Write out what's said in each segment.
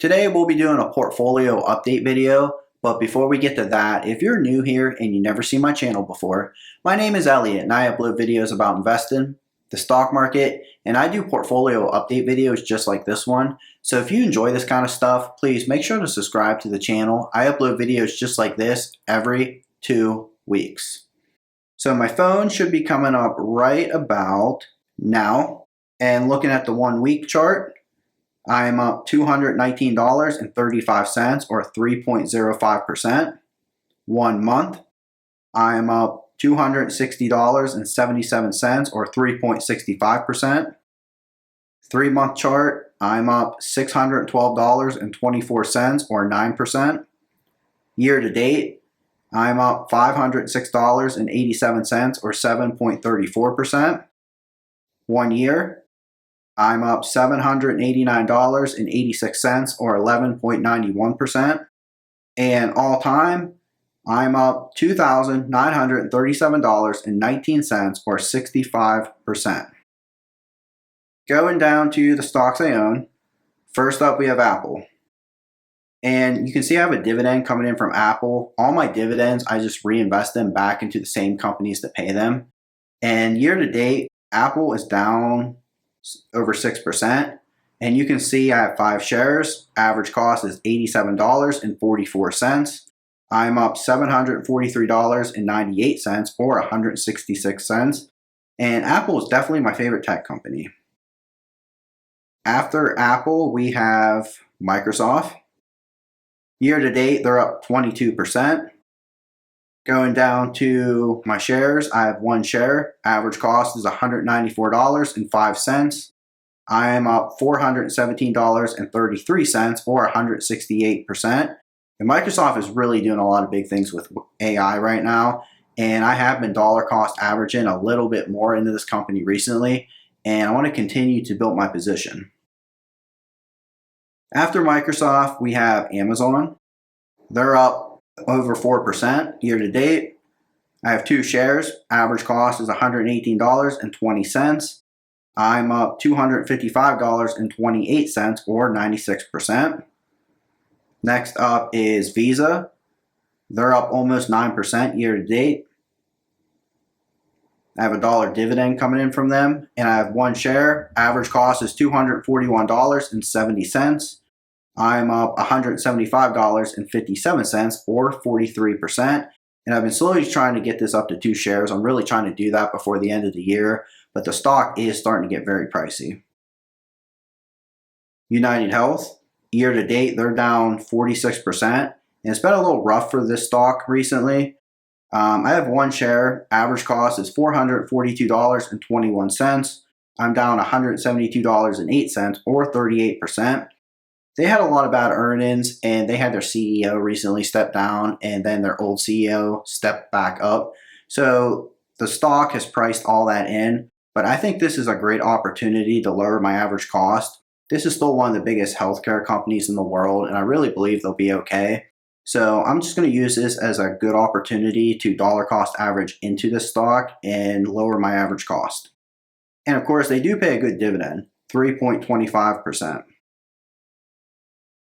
Today we'll be doing a portfolio update video, but before we get to that, if you're new here and you never seen my channel before, my name is Elliot and I upload videos about investing, the stock market, and I do portfolio update videos just like this one. So if you enjoy this kind of stuff, please make sure to subscribe to the channel. I upload videos just like this every 2 weeks. So my phone should be coming up right about now, and looking at the 1 week chart, I'm up $219.35 or 3.05%. 1 month, I'm up $260.77 or 3.65%. 3 month chart, I'm up $612.24 or 9%. Year to date, I'm up $506.87 or 7.34%. 1 year, I'm up $789.86 or 11.91%. And all time, I'm up $2,937.19 or 65%. Going down to the stocks I own, first up we have Apple. And you can see I have a dividend coming in from Apple. All my dividends, I just reinvest them back into the same companies that pay them. And year to date, Apple is down over 6%. And you can see I have 5 shares. Average cost is $87.44. I'm up $743.98 or 166 cents. And Apple is definitely my favorite tech company. After Apple, we have Microsoft. Year to date, they're up 22%. Going down to my shares, I have 1 share. Average cost is $194.05. I am up $417.33 or 168%. And Microsoft is really doing a lot of big things with AI right now. And I have been dollar cost averaging a little bit more into this company recently. And I want to continue to build my position. After Microsoft, we have Amazon. They're up over 4% year to date. I have 2 shares. Average cost is $118.20. I'm up $255.28 or 96%. Next up is Visa. They're up almost 9% year to date. I have a $1 dividend coming in from them, and I have 1 share. Average cost is $241.70. I'm up $175.57 or 43%. And I've been slowly trying to get this up to 2 shares. I'm really trying to do that before the end of the year, but the stock is starting to get very pricey. United Health, year to date, they're down 46%. And it's been a little rough for this stock recently. I have 1 share. Average cost is $442.21. I'm down $172.08 or 38%. They had a lot of bad earnings, and they had their CEO recently step down, and then their old CEO stepped back up. So the stock has priced all that in, but I think this is a great opportunity to lower my average cost. This is still one of the biggest healthcare companies in the world, and I really believe they'll be okay. So I'm just going to use this as a good opportunity to dollar cost average into this stock and lower my average cost. And of course, they do pay a good dividend, 3.25%.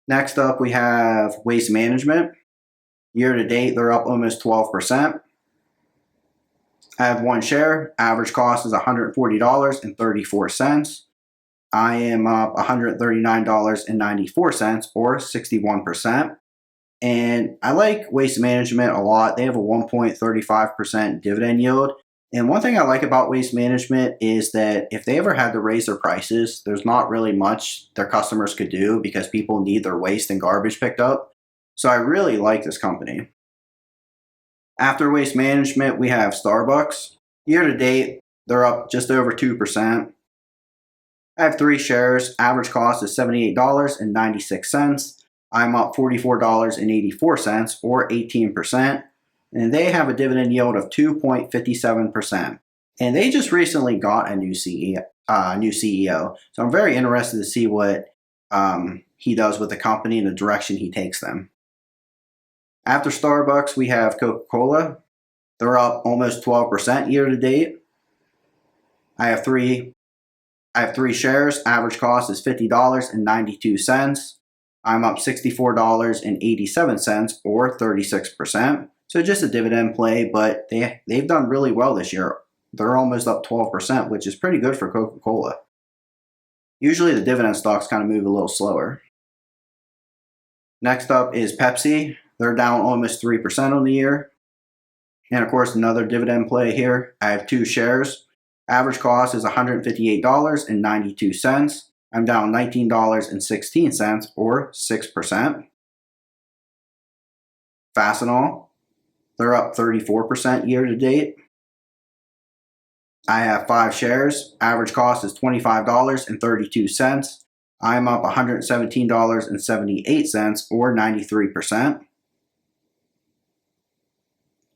Next up, we have Waste Management. Year to date, they're up almost 12%. I have 1 share. Average cost is $140.34. I am up $139.94 or 61%. And I like Waste Management a lot. They have a 1.35% dividend yield. And one thing I like about Waste Management is that if they ever had to raise their prices, there's not really much their customers could do because people need their waste and garbage picked up. So I really like this company. After Waste Management, we have Starbucks. Year to date, they're up just over 2%. I have 3 shares. Average cost is $78.96. I'm up $44.84 or 18%. And they have a dividend yield of 2.57%. And they just recently got a new CEO. So I'm very interested to see what he does with the company and the direction he takes them. After Starbucks, we have Coca-Cola. They're up almost 12% year to date. I have 3 shares. Average cost is $50.92. I'm up $64.87 or 36%. So just a dividend play, but they've done really well this year. They're almost up 12%, which is pretty good for Coca-Cola. Usually the dividend stocks kind of move a little slower. Next up is Pepsi. They're down almost 3% on the year. And of course, another dividend play here. I have 2 shares. Average cost is $158.92. I'm down $19.16 or 6%. Fastenal, they're up 34% year to date. I have 5 shares. Average cost is $25.32. I'm up $117.78 or 93%.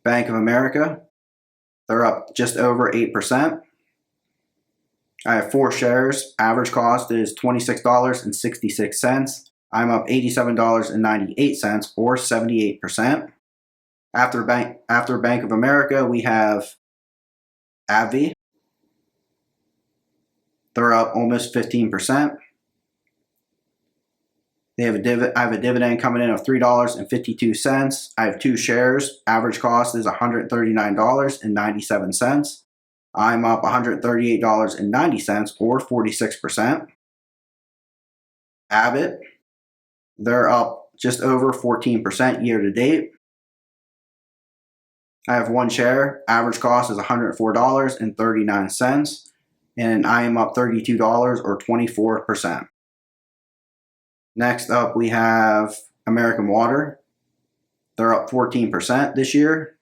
Bank of America, they're up just over 8%. I have 4 shares. Average cost is $26.66. I'm up $87.98 or 78%. After Bank of America, we have AbbVie. They're up almost 15%. I have a dividend coming in of $3.52. I have 2 shares. Average cost is $139.97. I'm up $138.90 or 46%. Abbott, they're up just over 14% year to date. I have 1 share. Average cost is $104.39. And I am up $32 or 24%. Next up, we have American Water. They're up 14% this year.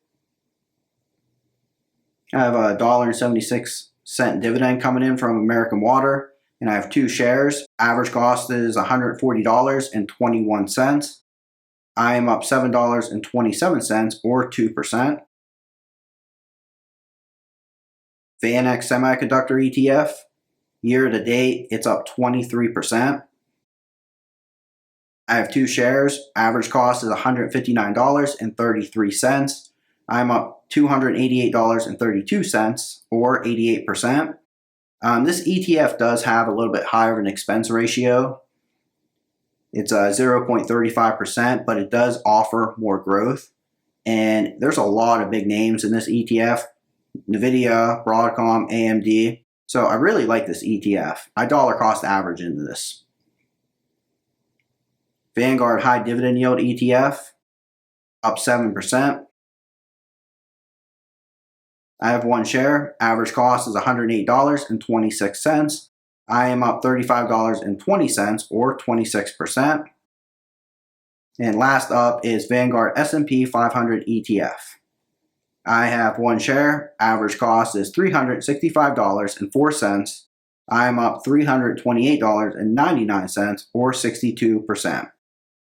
I have a $1.76 dividend coming in from American Water, and I have 2 shares. Average cost is $140.21. I am up $7.27 or 2%. VanEck Semiconductor ETF, year to date, it's up 23%. I have 2 shares. Average cost is $159.33. I'm up $288.32 or 88%. This ETF does have a little bit higher of an expense ratio. It's 0.35%, but it does offer more growth. And there's a lot of big names in this ETF. NVIDIA, Broadcom, AMD. So I really like this ETF. I dollar cost average into this. Vanguard High Dividend Yield ETF, up 7%. I have 1 share. Average cost is $108.26. I am up $35.20 or 26%. And last up is Vanguard S&P 500 ETF. I have 1 share. Average cost is $365.04. I am up $328.99 or 62%.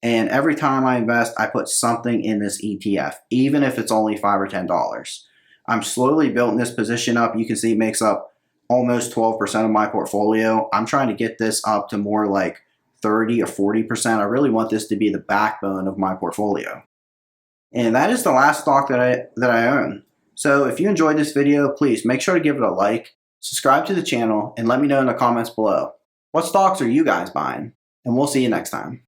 And every time I invest, I put something in this ETF, even if it's only $5 or $10. I'm slowly building this position up. You can see it makes up almost 12% of my portfolio. I'm trying to get this up to more like 30 or 40%. I really want this to be the backbone of my portfolio. And that is the last stock that I own. So if you enjoyed this video, please make sure to give it a like, subscribe to the channel, and let me know in the comments below. What stocks are you guys buying? And we'll see you next time.